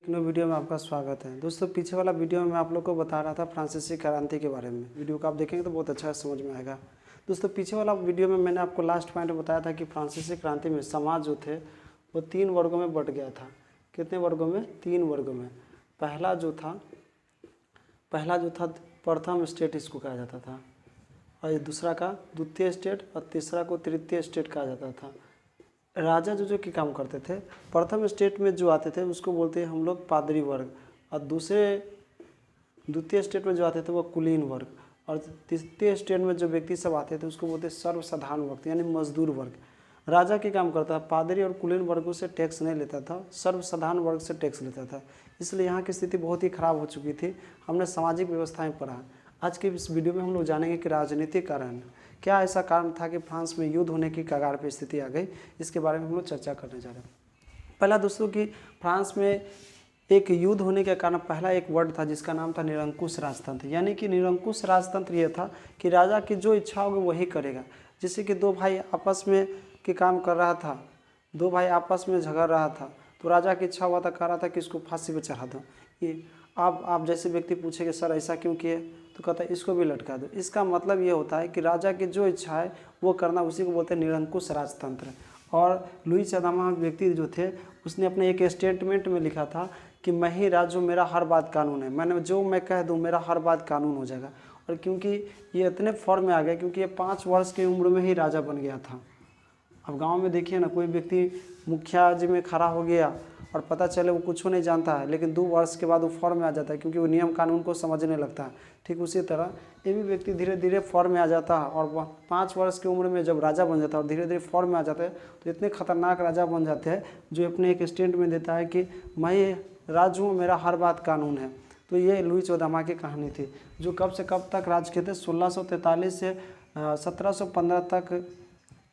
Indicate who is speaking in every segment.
Speaker 1: नए वीडियो में आपका स्वागत है। दोस्तों, पीछे वाला वीडियो में मैं आप लोग को बता रहा था फ्रांसीसी क्रांति के बारे में। वीडियो को आप देखेंगे तो बहुत अच्छा समझ में आएगा। दोस्तों, पीछे वाला वीडियो में मैंने आपको लास्ट पॉइंट बताया था कि फ्रांसीसी क्रांति में समाज जो थे वो 3 वर्गों में बट गया था। कितने वर्गों में? 3 वर्गों में। पहला जो था प्रथम स्टेट इसको कहा जाता था, और दूसरा का द्वितीय स्टेट, और तीसरा को तृतीय स्टेट कहा जाता था। राजा जो कि काम करते थे, प्रथम स्टेट में जो आते थे उसको बोलते हैं हम लोग पादरी वर्ग, और द्वितीय स्टेट में जो आते थे वो कुलीन वर्ग, और तृतीय स्टेट में जो व्यक्ति सब आते थे उसको बोलते सर्वसाधारण वर्ग यानी मजदूर वर्ग। राजा के काम करता था, पादरी और कुलीन वर्गों से टैक्स नहीं लेता था, सर्वसाधारण वर्ग से टैक्स लेता था। इसलिए यहाँ की स्थिति बहुत ही खराब हो चुकी थी। हमने सामाजिक व्यवस्थाएं पढ़ा। आज के इस वीडियो में हम लोग जानेंगे कि राजनीतिक कारण क्या ऐसा कारण था कि फ्रांस में युद्ध होने की कगार पर स्थिति आ गई। इसके बारे में हम लोग चर्चा करने जा रहे हैं। पहला दोस्तों कि फ्रांस में एक युद्ध होने के कारण पहला एक वर्ड था जिसका नाम था निरंकुश राजतंत्र। यानी कि निरंकुश राजतंत्र ये था कि राजा की जो इच्छा होगी वही करेगा। जैसे कि दो भाई आपस में के काम कर रहा था, दो भाई आपस में झगड़ रहा था, तो राजा की इच्छा हुआ था, कह रहा था कि इसको फांसी पे चढ़ा दो। ये आप जैसे व्यक्ति पूछेंगे सर ऐसा क्यों किए, तो कहता है इसको भी लटका दो। इसका मतलब ये होता है कि राजा की जो इच्छा है वो करना, उसी को बोलते हैं निरंकुश राजतंत्र। और लुई चौदहवां व्यक्ति जो थे उसने अपने एक स्टेटमेंट में लिखा था कि मैं ही राजा, मेरा हर बात कानून है, मैं कह दूं मेरा हर बात कानून हो जाएगा। और क्योंकि ये इतने फॉर्म में आ गए, क्योंकि ये 5 वर्ष की उम्र में ही राजा बन गया था। अब गांव में देखिए ना, कोई व्यक्ति मुखिया जी में खड़ा हो गया और पता चले वो कुछ नहीं जानता है, लेकिन 2 वर्ष के बाद वो फॉर्म में आ जाता है क्योंकि वो नियम कानून को समझने लगता है। ठीक उसी तरह ये भी व्यक्ति धीरे धीरे फॉर्म में आ जाता है, और वह 5 वर्ष की उम्र में जब राजा बन जाता है और धीरे धीरे फॉर्म में आ जाता है, तो इतने खतरनाक राजा बन जाते हैं जो अपने एक स्टेटमेंट में देता है कि मैं राजा हूँ, मेरा हर बात कानून है। तो ये लुई चौदहवां की कहानी थी, जो कब से कब तक राज किए थे? 1643 से 1715 तक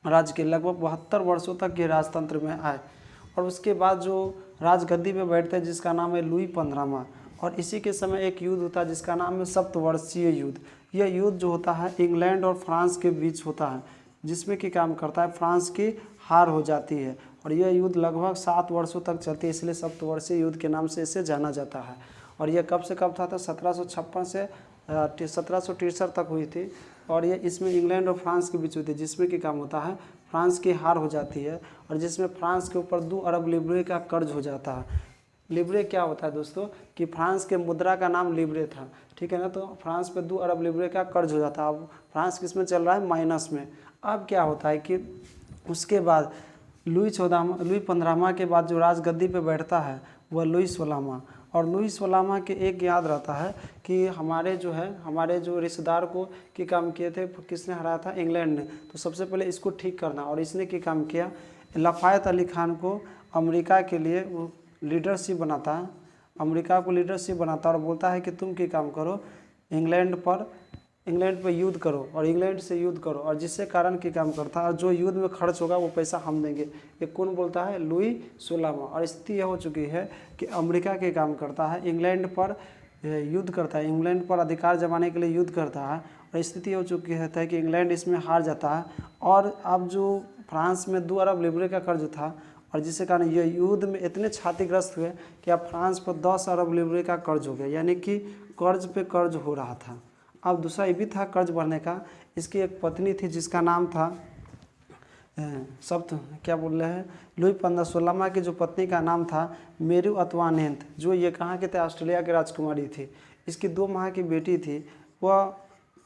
Speaker 1: राज के, लगभग 72 वर्षों तक ये राजतंत्र में आए। और उसके बाद जो राजगद्दी पे बैठते हैं जिसका नाम है लुई 15वां, और इसी के समय एक युद्ध होता है जिसका नाम है सप्तवर्षीय युद्ध। यह युद्ध जो होता है इंग्लैंड और फ्रांस के बीच होता है, जिसमें कि काम करता है फ्रांस की हार हो जाती है, और यह युद्ध लगभग 7 वर्षों तक चलती है, इसलिए सप्तवर्षीय युद्ध के नाम से इसे जाना जाता है। और यह कब से कब था? 1756 से 1763 तक हुई थी, और ये इसमें इंग्लैंड और फ्रांस के बीच हुई थी, जिसमें कि काम होता है फ्रांस की हार हो जाती है, और जिसमें फ्रांस के ऊपर 2 अरब लिब्रे का कर्ज हो जाता है। लिब्रे क्या होता है दोस्तों कि फ्रांस के मुद्रा का नाम लिब्रे था, ठीक है ना। तो फ्रांस पे 2 अरब लिब्रे का कर्ज हो जाता है। अब फ्रांस किस में चल रहा है? माइनस में। अब क्या होता है कि उसके बाद लुई 15वां के बाद जो राजगद्दी पे बैठता है वह लुई 16वां, और लुई 16वां के एक याद रहता है कि हमारे जो रिश्तेदार को की काम किए थे, किसने हराया था? इंग्लैंड ने। तो सबसे पहले इसको ठीक करना, और इसने की काम किया, लफायत अली खान को अमेरिका के लिए वो लीडरशिप बनाता है, अमेरिका को लीडरशिप बनाता है और बोलता है कि तुम की काम करो, इंग्लैंड पर युद्ध करो और इंग्लैंड से युद्ध करो, और जिससे कारण की काम करता है, और जो युद्ध में खर्च होगा वो पैसा हम देंगे। ये कौन बोलता है? लुई 16वां। और स्थिति यह हो चुकी है कि अमेरिका के काम करता है, इंग्लैंड पर युद्ध करता है, इंग्लैंड पर अधिकार जमाने के लिए युद्ध करता है, और स्थिति हो चुकी है कि इंग्लैंड इसमें हार जाता है। और अब जो फ्रांस में 2 अरब लिब्रे का कर्ज था, और जिसके कारण यह युद्ध में इतने क्षतिग्रस्त हुए कि अब फ्रांस पर 10 अरब लिब्रे का कर्ज हो गया, यानी कि कर्ज पे कर्ज हो रहा था। अब दूसरा ये भी था कर्ज बढ़ने का। इसकी एक पत्नी थी जिसका नाम था क्या बोल रहे हैं, लुई 16वां की जो पत्नी का नाम था मेरी अतवानेंत, जो ये कहाँ के थे? ऑस्ट्रेलिया की राजकुमारी थी। इसकी 2 माह की बेटी थी, वह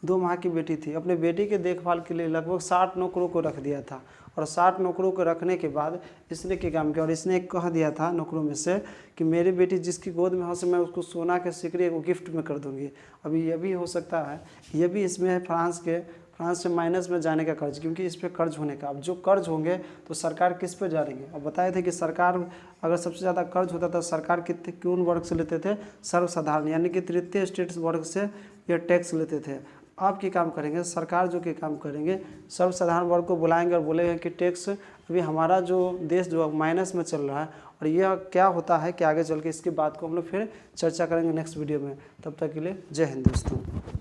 Speaker 1: 2 माह की बेटी थी। अपने बेटी के देखभाल के लिए लगभग 60 नौकरों को रख दिया था, और 60 नौकरों को रखने के बाद इसने क्या काम किया, और इसने एक कह दिया था नौकरों में से कि मेरी बेटी जिसकी गोद में हो से मैं उसको सोना के सिकड़ी को गिफ्ट में कर दूंगी। अभी यह भी हो सकता है, यह भी इसमें है फ्रांस से माइनस में जाने का कर्ज, क्योंकि इस पर कर्ज होने का। अब जो कर्ज होंगे तो सरकार किस पे जाएंगे? अब बताए थे कि सरकार अगर सबसे ज़्यादा कर्ज होता था सरकार कौन वर्ग से लेते थे? सर्वसाधारण, यानी कि तृतीय स्टेट वर्ग से यह टैक्स लेते थे। आप क्या काम करेंगे? सरकार जो के काम करेंगे, सर्वसाधारण वर्ग को बुलाएंगे और बोलेंगे कि टैक्स, अभी हमारा जो देश जो माइनस में चल रहा है, और यह क्या होता है कि आगे चल के इसकी बात को हम लोग फिर चर्चा करेंगे नेक्स्ट वीडियो में। तब तक के लिए जय हिंद दोस्तों।